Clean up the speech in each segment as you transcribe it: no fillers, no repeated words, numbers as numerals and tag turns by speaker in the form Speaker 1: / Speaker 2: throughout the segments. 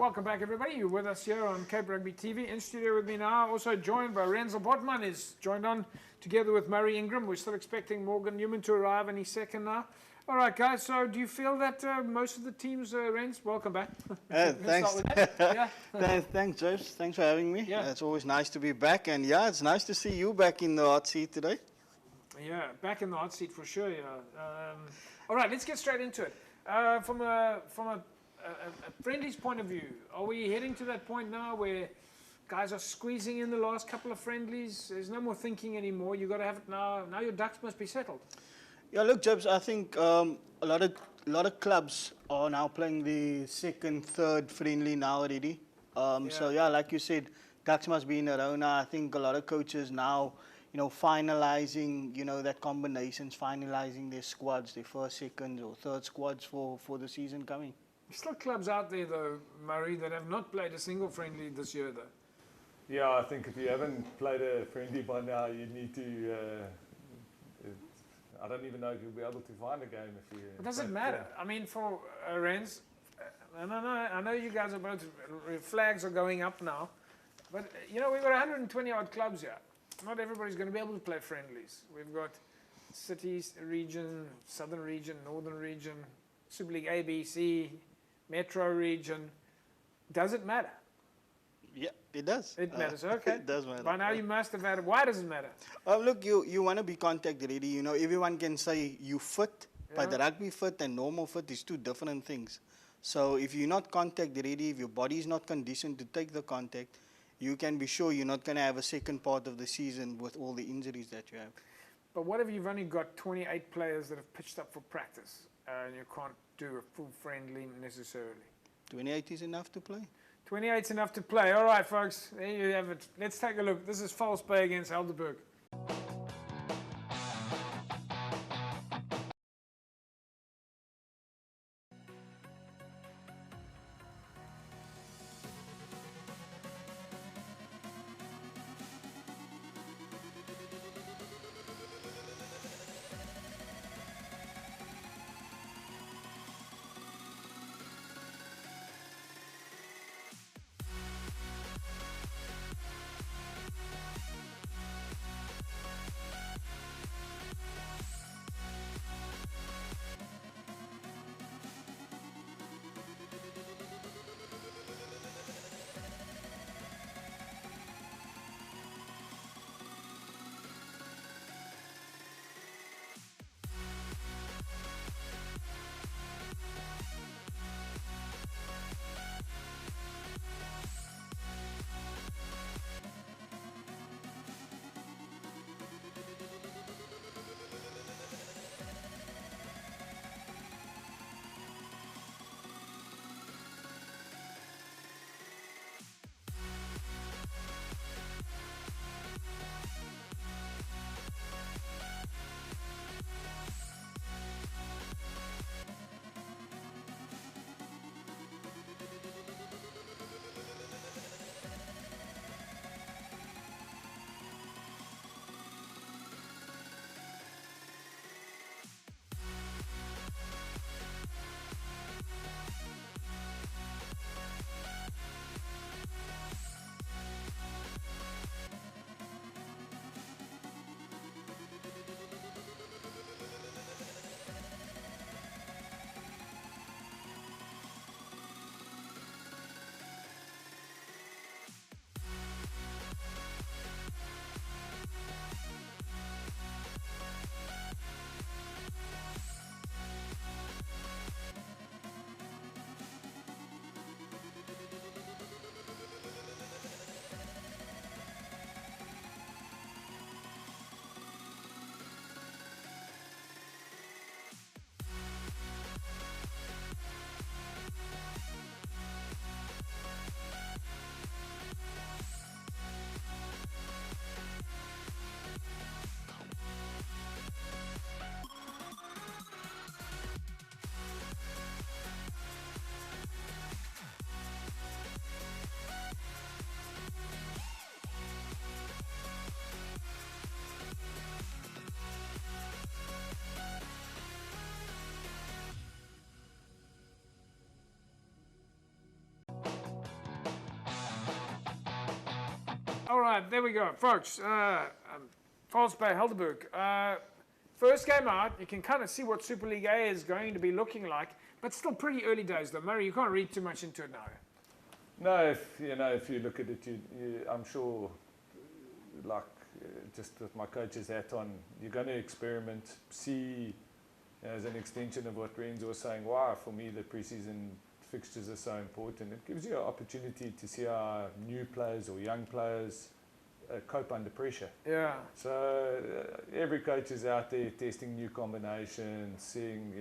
Speaker 1: welcome back everybody. You're with us here on Cape Rugby TV. In studio with me now, also joined by Renzel Botman, is joined on together with Murray Ingram. We're still expecting Morgan Newman to arrive any second now. All right, guys, so do you feel that most of the teams, Renz, welcome back.
Speaker 2: Thanks.
Speaker 1: Yeah.
Speaker 2: Thanks, James. Thanks for having me.
Speaker 1: Yeah.
Speaker 2: It's always nice to be back. And yeah, it's nice to see you back in the hot seat today.
Speaker 1: Yeah, back in the hot seat for sure, yeah. All right, let's get straight into it. From a friendlies point of view, are we heading to that point now where guys are squeezing in the last couple of friendlies? There's no more thinking anymore. You've got to have it now. Now your ducks must be settled.
Speaker 2: Yeah, look, James, I think a lot of clubs are now playing the second, third friendly now already. So yeah, like you said, ducks must be in a row now. I think a lot of coaches now, finalizing, that combinations, finalizing their squads, their first, second, or third squads for the season coming.
Speaker 1: There's still clubs out there, though, Murray, that have not played a single friendly this year, though.
Speaker 3: Yeah, I think if you haven't played a friendly by now, you need to. I don't even know if you'll be able to find a game if you.
Speaker 1: It doesn't matter. Yeah. I mean, for Renz, I know you guys are both flags are going up now, but we've got 120 odd clubs here. Not everybody's going to be able to play friendlies. We've got cities, region, southern region, northern region, Super League A, B, C, Metro region. Does it matter?
Speaker 2: Yeah, it does.
Speaker 1: It matters, okay.
Speaker 2: It does matter.
Speaker 1: By now you must have had it. Why does it matter?
Speaker 2: Look, you want to be contact ready. Everyone can say you fit, but the rugby fit and normal fit is two different things. So if you're not contact ready, if your body is not conditioned to take the contact, you can be sure you're not going to have a second part of the season with all the injuries that you have.
Speaker 1: But what if you've only got 28 players that have pitched up for practice and you can't do a full friendly necessarily?
Speaker 2: 28 is enough to play.
Speaker 1: 28 is enough to play. All right, folks, there you have it. Let's take a look. This is Falsebay against Helderburg. All right, there we go, folks. Falsebay, Helderburg. First game out, you can kind of see what Super League A is going to be looking like, but still pretty early days, though. Murray, you can't read too much into it now.
Speaker 3: No, if you look at it, I'm sure, like just with my coach's hat on, you're going to experiment, see, as an extension of what Renzo was saying. Why, for me, the preseason fixtures are so important. It gives you an opportunity to see how new players or young players cope under pressure.
Speaker 1: Yeah.
Speaker 3: So every coach is out there testing new combinations, seeing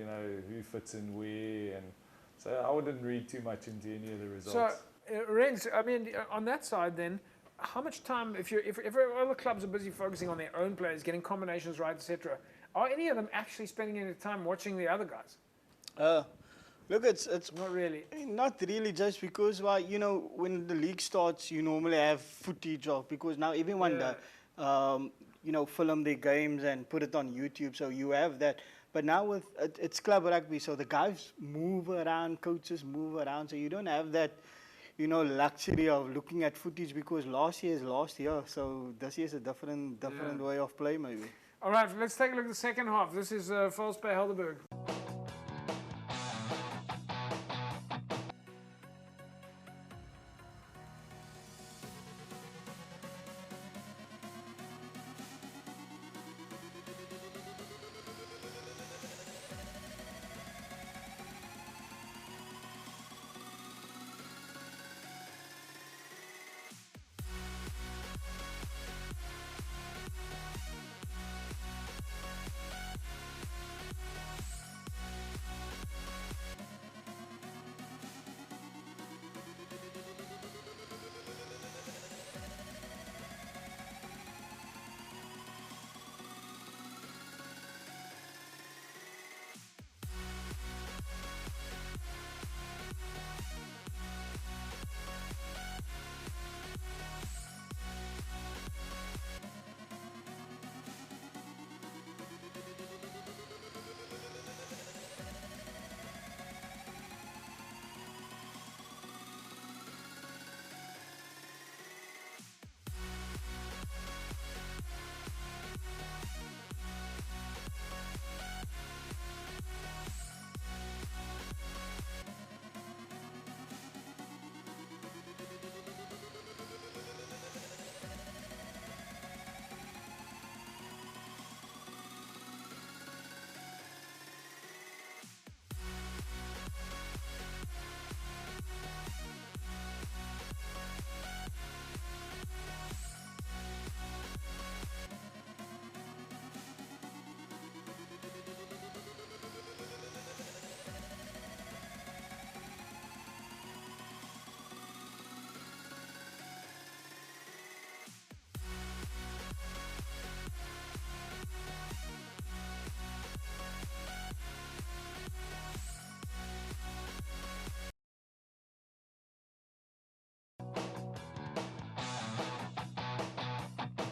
Speaker 3: who fits in where, and so I wouldn't read too much into any of the results.
Speaker 1: So, Renz, I mean, on that side, then, how much time, if other clubs are busy focusing on their own players, getting combinations right, etc., are any of them actually spending any time watching the other guys?
Speaker 2: Look, it's
Speaker 1: Not really.
Speaker 2: Not really, just because when the league starts, you normally have footage of, because now everyone film their games and put it on YouTube, so you have that. But now it's club rugby, so the guys move around, coaches move around, so you don't have that luxury of looking at footage, because last year is last year, so this year is a different way of play maybe.
Speaker 1: All right, let's take a look at the second half. This is Falsebay, Helderburg.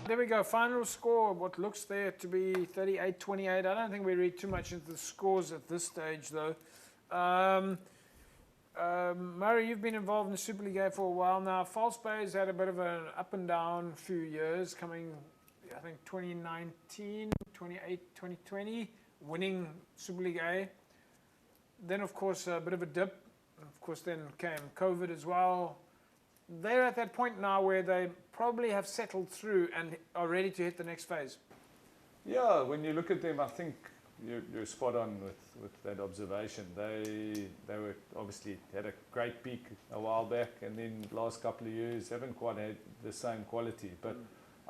Speaker 1: There we go, final score, what looks there to be 38-28. I don't think we read too much into the scores at this stage, though. Murray, you've been involved in the Super League A for a while now. Falsebay's had a bit of an up and down few years, coming, I think, 2019, 2020, winning Super League A. Then, of course, a bit of a dip. Of course, then came COVID as well. They're at that point now where they probably have settled through and are ready to hit the next phase.
Speaker 3: Yeah, when you look at them, I think you're spot on with that observation. They were obviously had a great peak a while back, and then last couple of years haven't quite had the same quality. But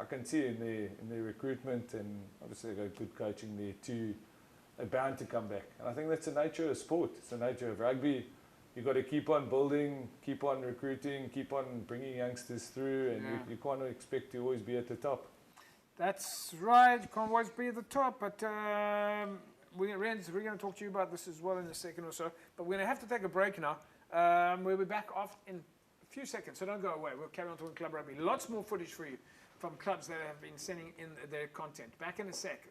Speaker 3: I can see in their recruitment, and obviously they've got good coaching there too, they're bound to come back. And I think that's the nature of sport. It's the nature of rugby. You've got to keep on building, keep on recruiting, keep on bringing youngsters through, and you can't expect to always be at the top. That's right, you can't always be at the top, but we're going to talk to you about this as well in a second or so, but we're going to have to take a break now. We'll be back off in a few seconds, so don't go away. We'll carry on talking club rugby. Lots more footage for you from clubs that have been sending in their content. Back in a sec.